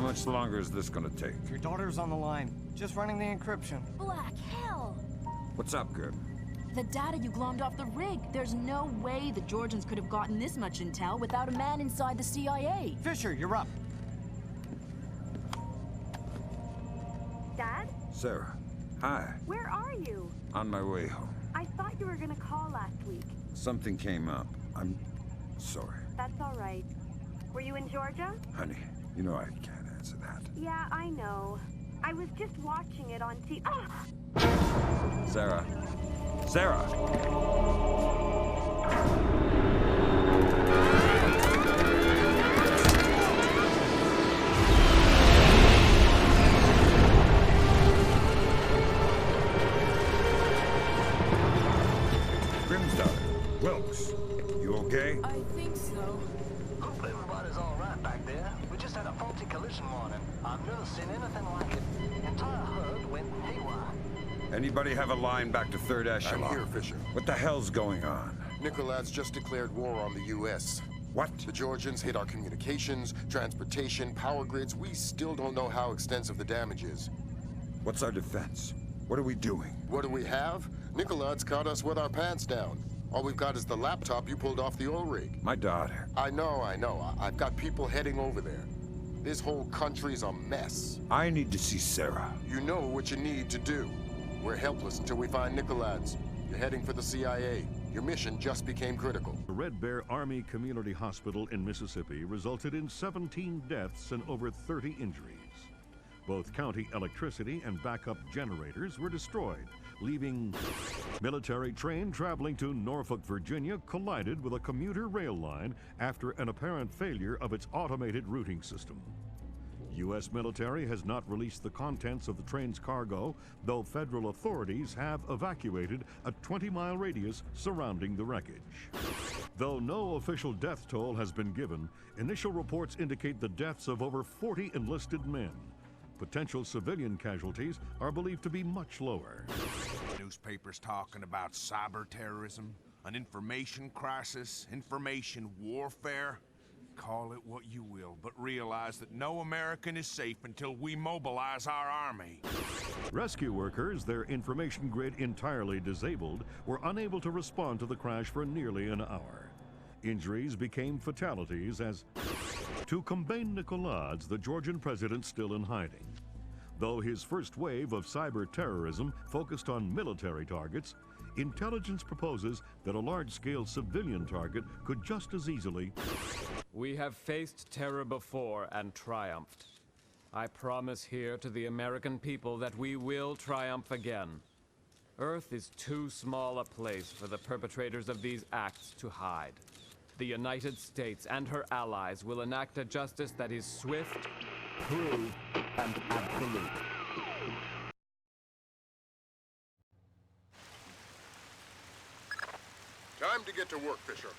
much longer is this gonna take? Your daughter's on the line. Just running the encryption. Black hell! What's up, Good? The data you glommed off the rig. There's no way the Georgians could have gotten this much intel without a man inside the CIA. Fisher, you're up. Dad? Sarah. Hi. Where are you? On my way home. I thought you were gonna call last week. Something came up. I'm sorry. That's all right. Were you in Georgia? Honey, you know I can't answer that. Yeah, I know. I was just watching it on TV. Ah! Sarah. Sarah! Wilkes, you okay? I think so. Hope everybody's all right back there. We just had a faulty collision warning. I've never seen anything like it. The entire herd went haywire. Anybody have a line back to 3rd Echelon? I'm here, Fisher. What the hell's going on? Nicolad's just declared war on the U.S. What? The Georgians hit our communications, transportation, power grids. We still don't know how extensive the damage is. What's our defense? What are we doing? What do we have? Nicolad's caught us with our pants down. All we've got is the laptop you pulled off the oil rig. My daughter. I know. I've got people heading over there. This whole country's a mess. I need to see Sarah. You know what you need to do. We're helpless until we find Nicolad's. You're heading for the CIA. Your mission just became critical. The Red Bear Army Community Hospital in Mississippi resulted in 17 deaths and over 30 injuries. Both county electricity and backup generators were destroyed, leaving military train traveling to Norfolk, Virginia collided with a commuter rail line after an apparent failure of its automated routing system. U.S. military has not released the contents of the train's cargo, though federal authorities have evacuated a 20-mile radius surrounding the wreckage. Though no official death toll has been given, initial reports indicate the deaths of over 40 enlisted men. Potential civilian casualties are believed to be much lower. Newspapers talking about cyber terrorism, an information crisis, information warfare. Call it what you will, but realize that no American is safe until we mobilize our army. Rescue workers, their information grid entirely disabled, were unable to respond to the crash for nearly an hour. Injuries became fatalities as, to combain Nicolad's, the Georgian president still in hiding. Though his first wave of cyber terrorism focused on military targets, intelligence proposes that a large-scale civilian target could just as easily. We have faced terror before and triumphed. I promise here to the American people that we will triumph again. Earth is too small a place for the perpetrators of these acts to hide. The United States and her allies will enact a justice that is swift, true, and absolute. Time to get to work, Fisher.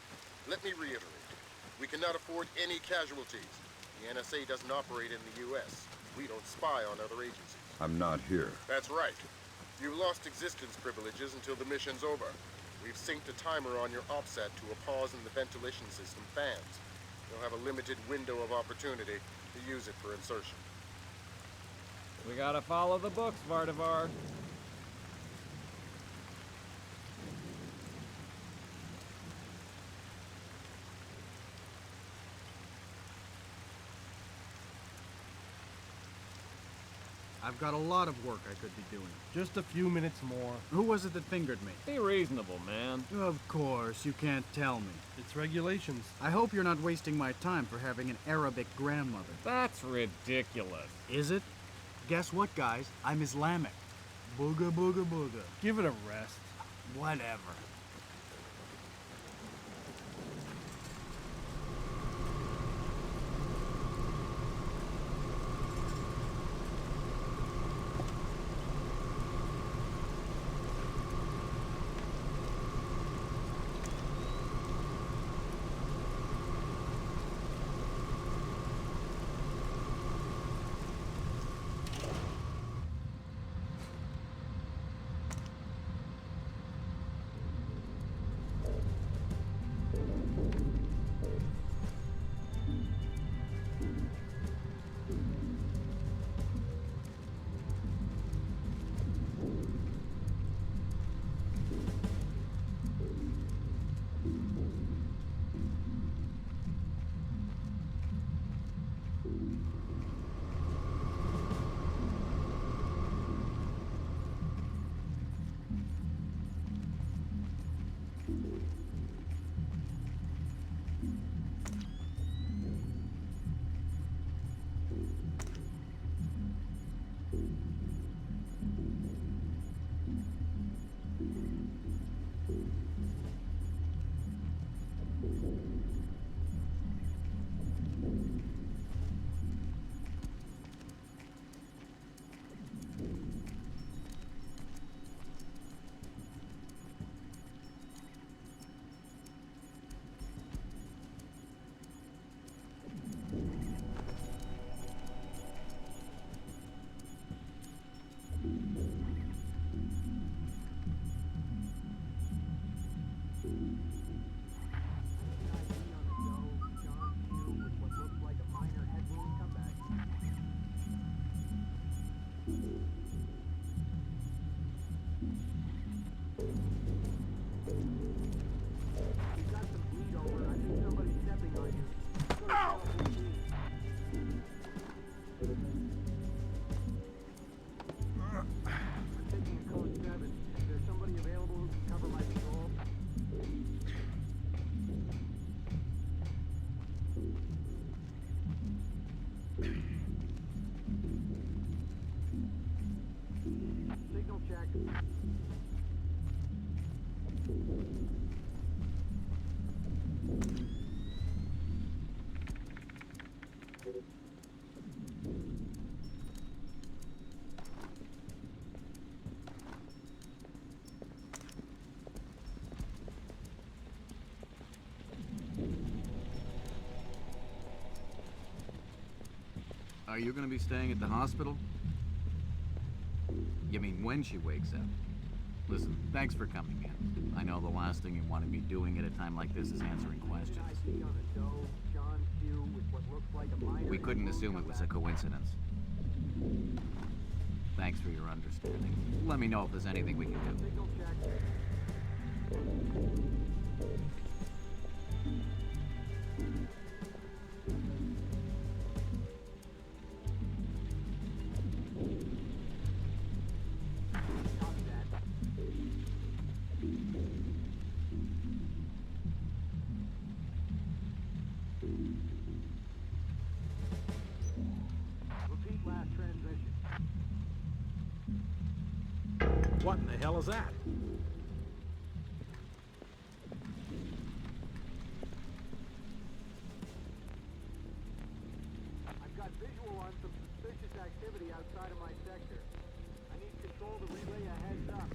Let me reiterate. We cannot afford any casualties. The NSA doesn't operate in the U.S. We don't spy on other agencies. I'm not here. That's right. You lost existence privileges until the mission's over. We've synced a timer on your OPSAT to a pause in the ventilation system fans. You'll have a limited window of opportunity to use it for insertion. We gotta follow the books, Vardavar. I've got a lot of work I could be doing. Just a few minutes more. Who was it that fingered me? Be reasonable, man. Of course, you can't tell me. It's regulations. I hope you're not wasting my time for having an Arabic grandmother. That's ridiculous. Is it? Guess what, guys? I'm Islamic. Booga booga booga. Give it a rest. Whatever. Are you gonna be staying at the hospital? You mean when she wakes up? Listen, thanks for coming in. I know the last thing you want to be doing at a time like this is answering questions. We couldn't assume it was a coincidence. Thanks for your understanding. Let me know if there's anything we can do. What in the hell is that? I've got visual on some suspicious activity outside of my sector. I need control to relay a heads up.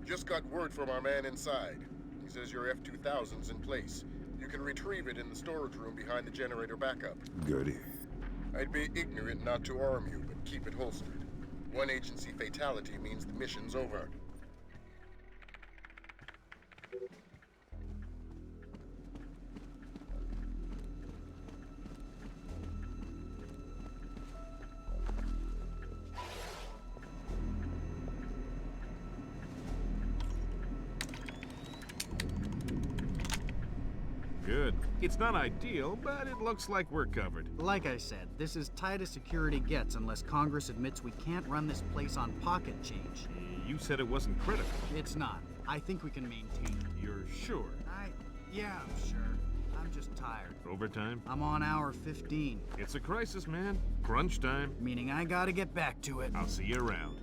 Just got word from our man inside. He says your F-2000's in place. You can retrieve it in the storage room behind the generator backup. Goody. I'd be ignorant not to arm you, but keep it holstered. One agency fatality means the mission's over. Good. It's not ideal, but it looks like we're covered. Like I said, this is tight as security gets unless Congress admits we can't run this place on pocket change. You said it wasn't critical. It's not. I think we can maintain it. You're sure? Yeah, I'm sure. I'm just tired. Overtime? I'm on hour 15. It's a crisis, man. Crunch time. Meaning I gotta get back to it. I'll see you around.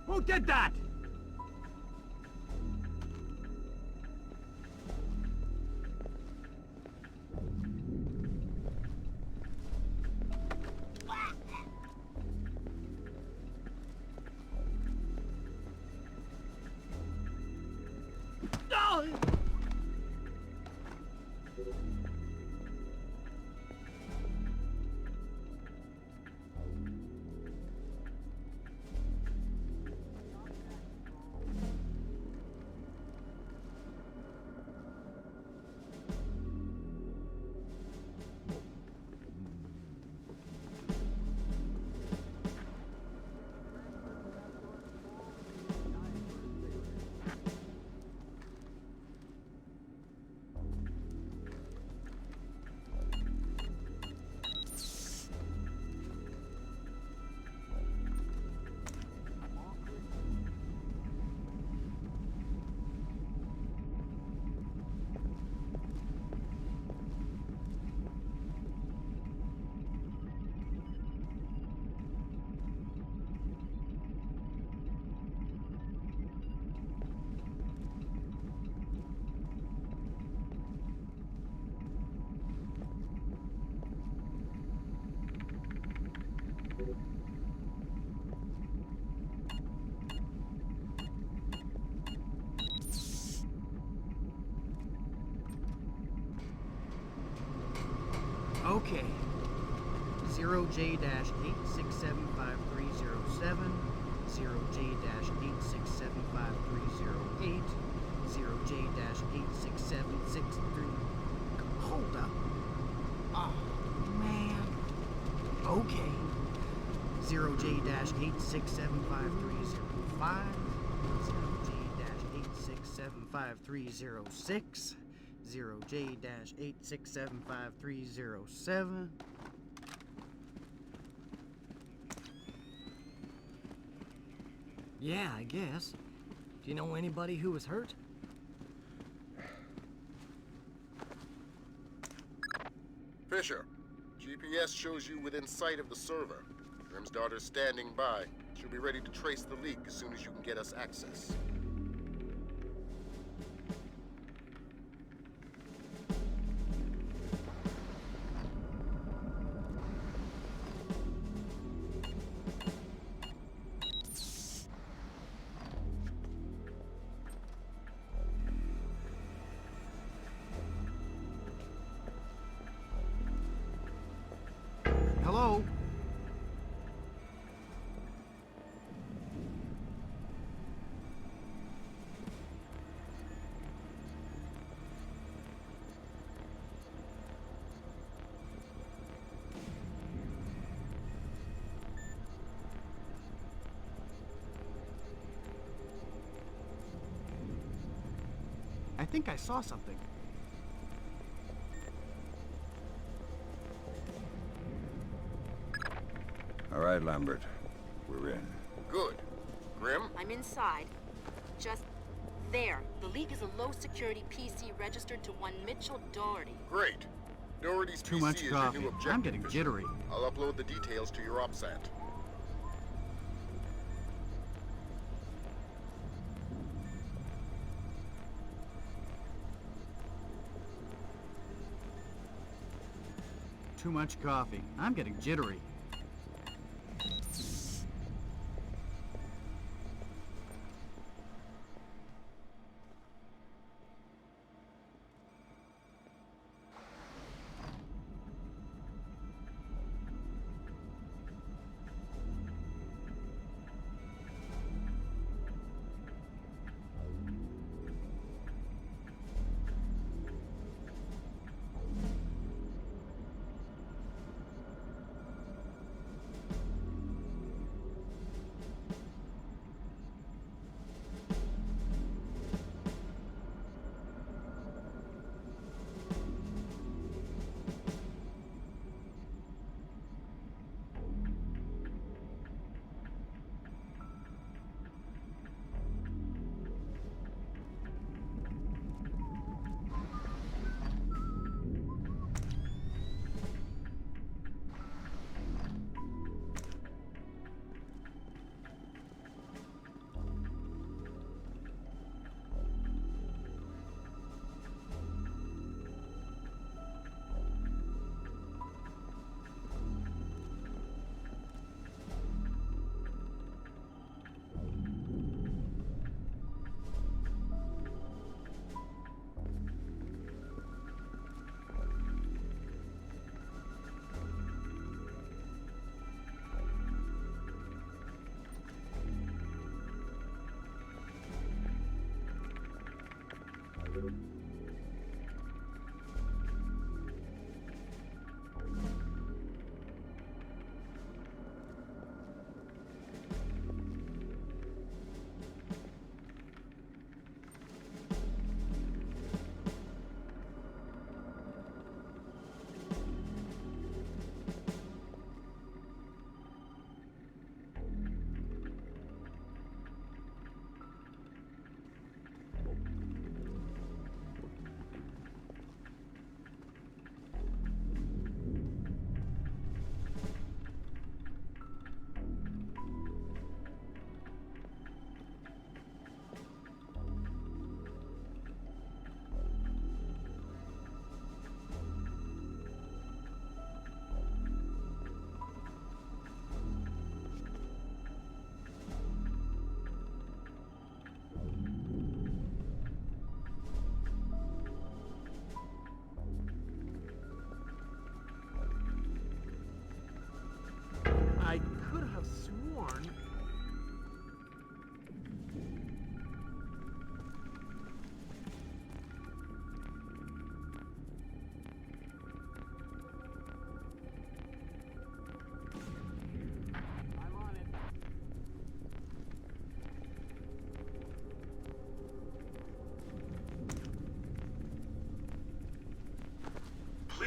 Who did that? Okay. 0J-8675307, 0J-8675308, 0J-86763... Hold up. Oh, man. Okay. 0J-8675305, 0J-8675306, 0J-8675307. Yeah, I guess. Do you know anybody who was hurt? Fisher, GPS shows you within sight of the server. Grim's daughter's standing by. She'll be ready to trace the leak as soon as you can get us access. Hello? I think I saw something. All right, Lambert. We're in. Good. Grim? I'm inside. Just there. The league is a low-security PC registered to one Mitchell Doherty. Great. Doherty's Too PC much is coffee. your new objective. I'm getting Fisher. jittery. I'll upload the details to your OPSAT. Too much coffee. I'm getting jittery.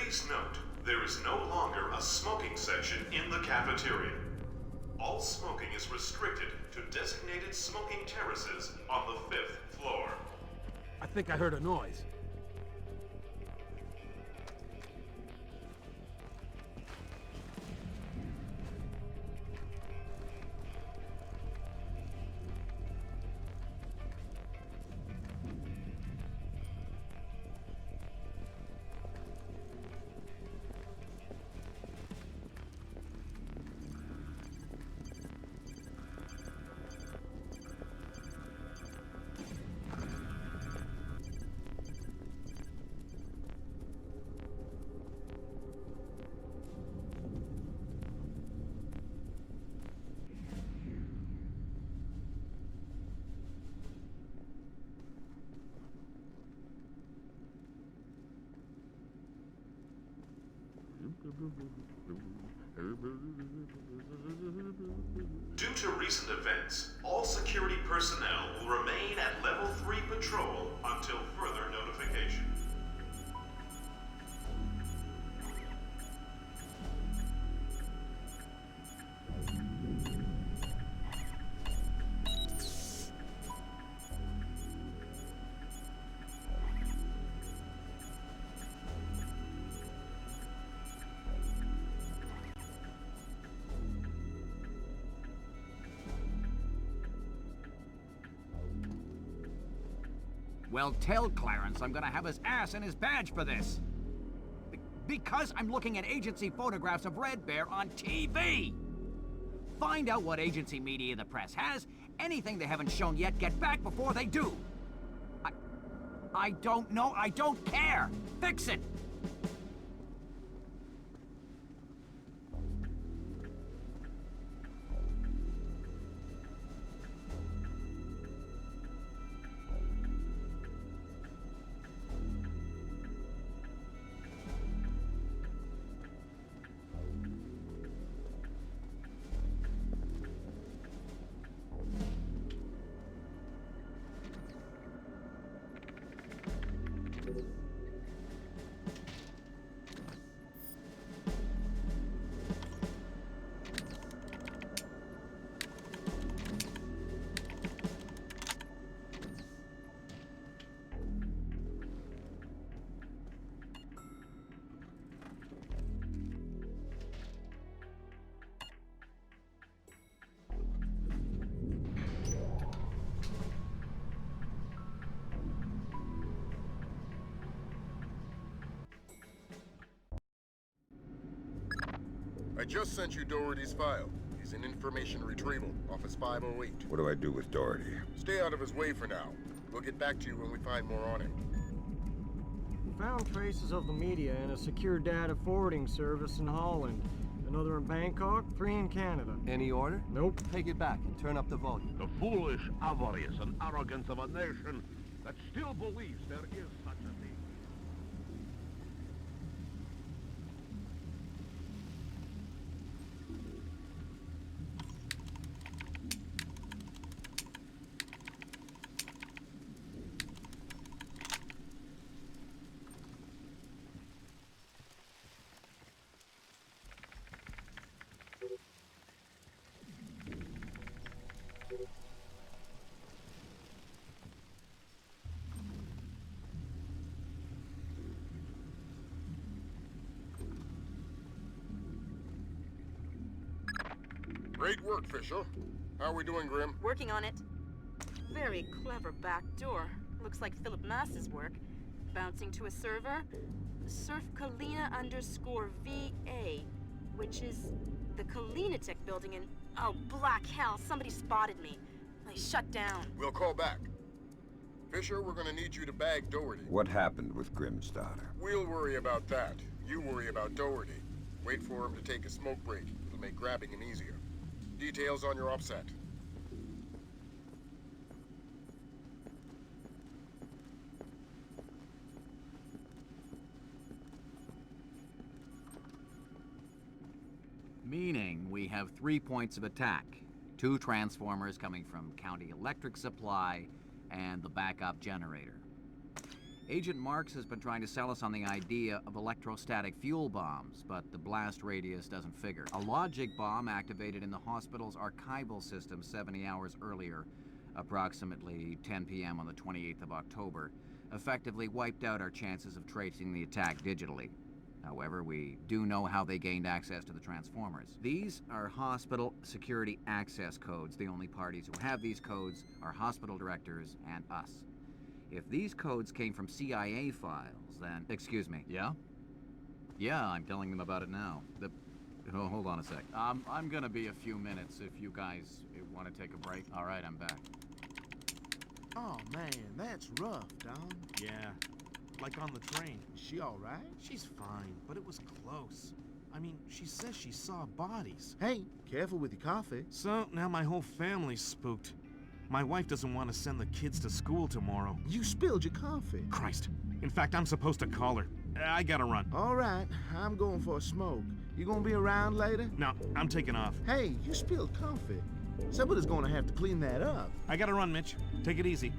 Please note, there is no longer a smoking section in the cafeteria. All smoking is restricted to designated smoking terraces on the 5th floor. I think I heard a noise. Due to recent events, all security personnel will remain at Level 3 patrol until further notification. Well, tell Clarence I'm gonna have his ass and his badge for this. Because I'm looking at agency photographs of Red Bear on TV. Find out what agency media the press has. Anything they haven't shown yet, get back before they do. I don't know. I don't care. Fix it. I just sent you Doherty's file. He's in information retrieval, Office 508. What do I do with Doherty? Stay out of his way for now. We'll get back to you when we find more on him. We found traces of the media in a secure data forwarding service in Holland. Another in Bangkok, 3 in Canada. Any order? Nope. Take it back and turn up the volume. The foolish avarice and arrogance of a nation that still believes there is such a thing. Great work, Fisher. How are we doing, Grim? Working on it. Very clever back door. Looks like Philip Mass's work. Bouncing to a server. Surf Kalina _VA, which is the Kalinatek building in... Oh, black hell, somebody spotted me. I shut down. We'll call back. Fisher, we're gonna need you to bag Doherty. What happened with Grimm's daughter? We'll worry about that. You worry about Doherty. Wait for him to take a smoke break. It'll make grabbing him easier. Details on your offset. Meaning we have 3 points of attack. 2 transformers coming from County Electric Supply and the backup generator. Agent Marks has been trying to sell us on the idea of electrostatic fuel bombs, but the blast radius doesn't figure. A logic bomb activated in the hospital's archival system 70 hours earlier, approximately 10 p.m. on the 28th of October, effectively wiped out our chances of tracing the attack digitally. However, we do know how they gained access to the transformers. These are hospital security access codes. The only parties who have these codes are hospital directors and us. If these codes came from CIA files, then... Excuse me. Yeah? Yeah, I'm telling them about it now. Oh, hold on a sec. I'm gonna be a few minutes if you guys want to take a break. All right, I'm back. Oh, man, that's rough, Don. Yeah. Like on the train. Is she all right? She's fine, but it was close. I mean, she says she saw bodies. Hey, careful with your coffee. So, now my whole family's spooked. My wife doesn't want to send the kids to school tomorrow. You spilled your coffee. Christ. In fact, I'm supposed to call her. I gotta run. All right, I'm going for a smoke. You gonna be around later? No, I'm taking off. Hey, you spilled coffee. Somebody's gonna have to clean that up. I gotta run, Mitch. Take it easy.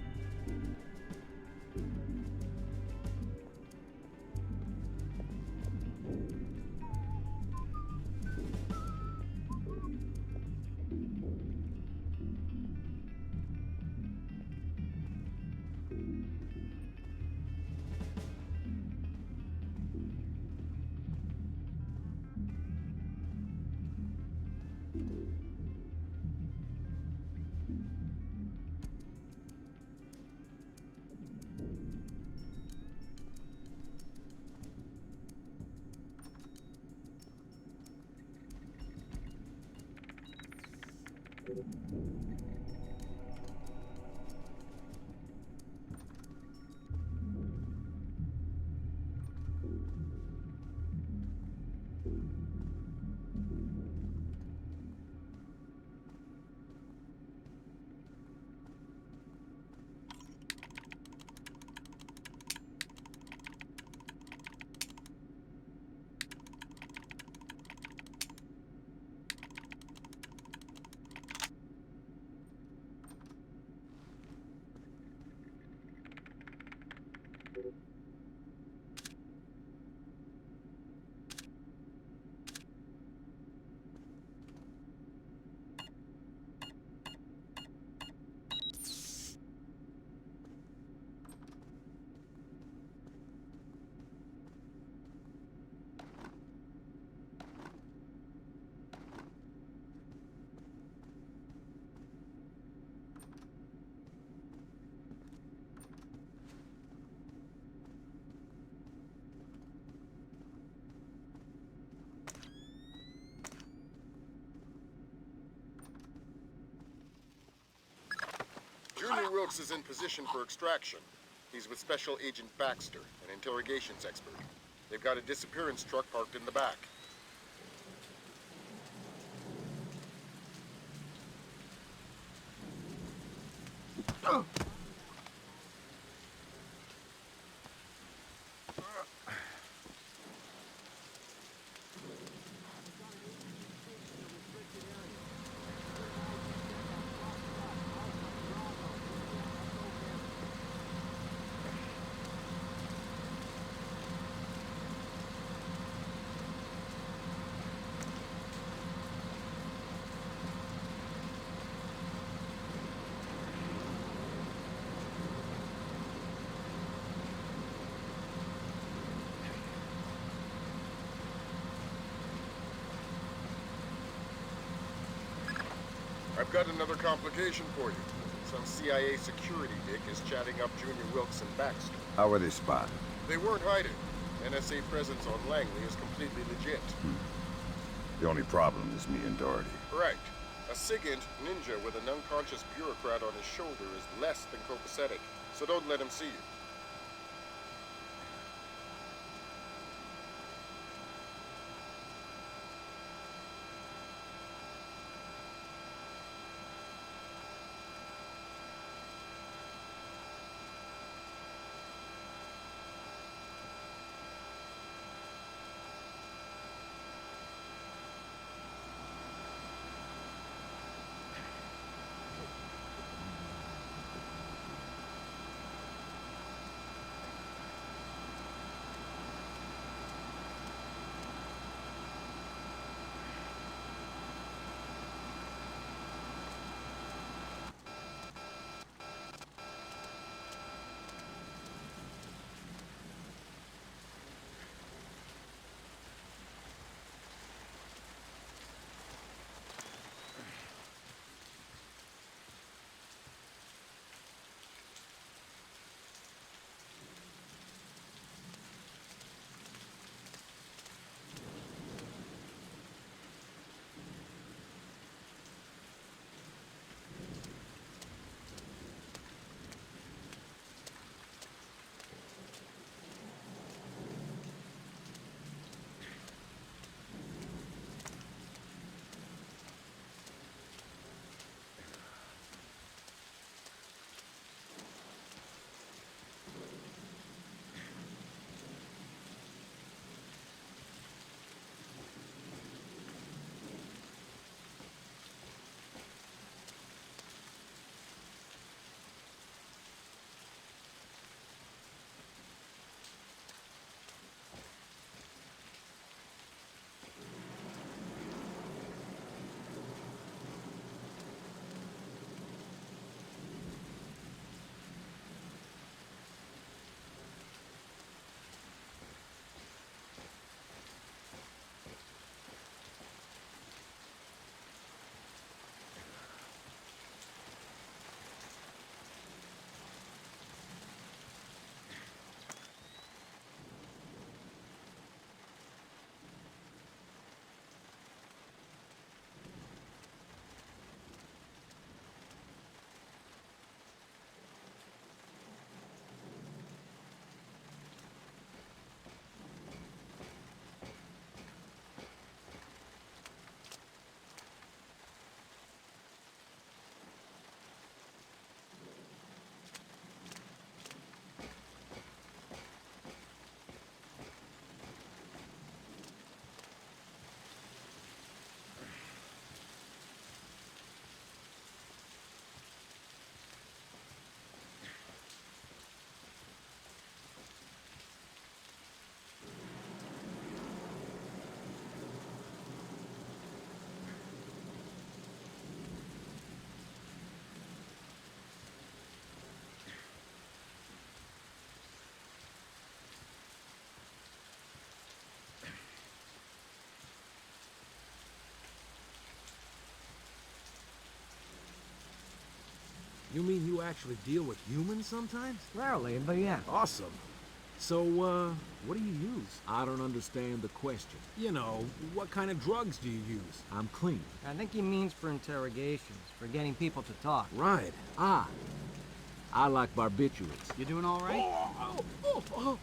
Junior Wilkes is in position for extraction. He's with Special Agent Baxter, an interrogations expert. They've got a disappearance truck parked in the back. I've got another complication for you. Some CIA security dick is chatting up Junior Wilkes and Baxter. How were they spotted? They weren't hiding. NSA presence on Langley is completely legit. The only problem is me and Doherty. Right. A SIGINT ninja with an unconscious bureaucrat on his shoulder is less than copacetic, so don't let him see you. actually deal with humans sometimes? Rarely, but yeah. Awesome. So, what do you use? I don't understand the question. You know, what kind of drugs do you use? I'm clean. I think he means for interrogations, for getting people to talk. Right. I like barbiturates. You doing all right? Oh.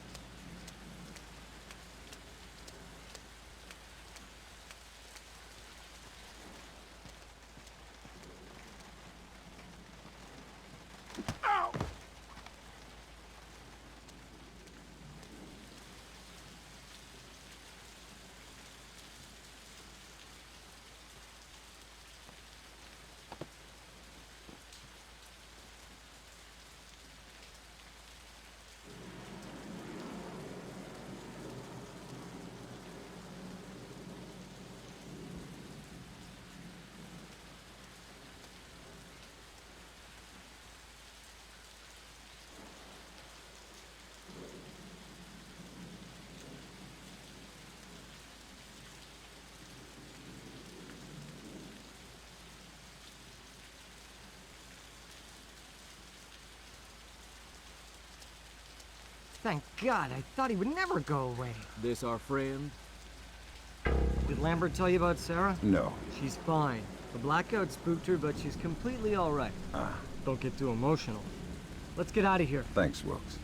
Thank God, I thought he would never go away. This our friend? Did Lambert tell you about Sarah? No. She's fine. The blackout spooked her, but she's completely all right. Don't get too emotional. Let's get out of here. Thanks, Wilkes.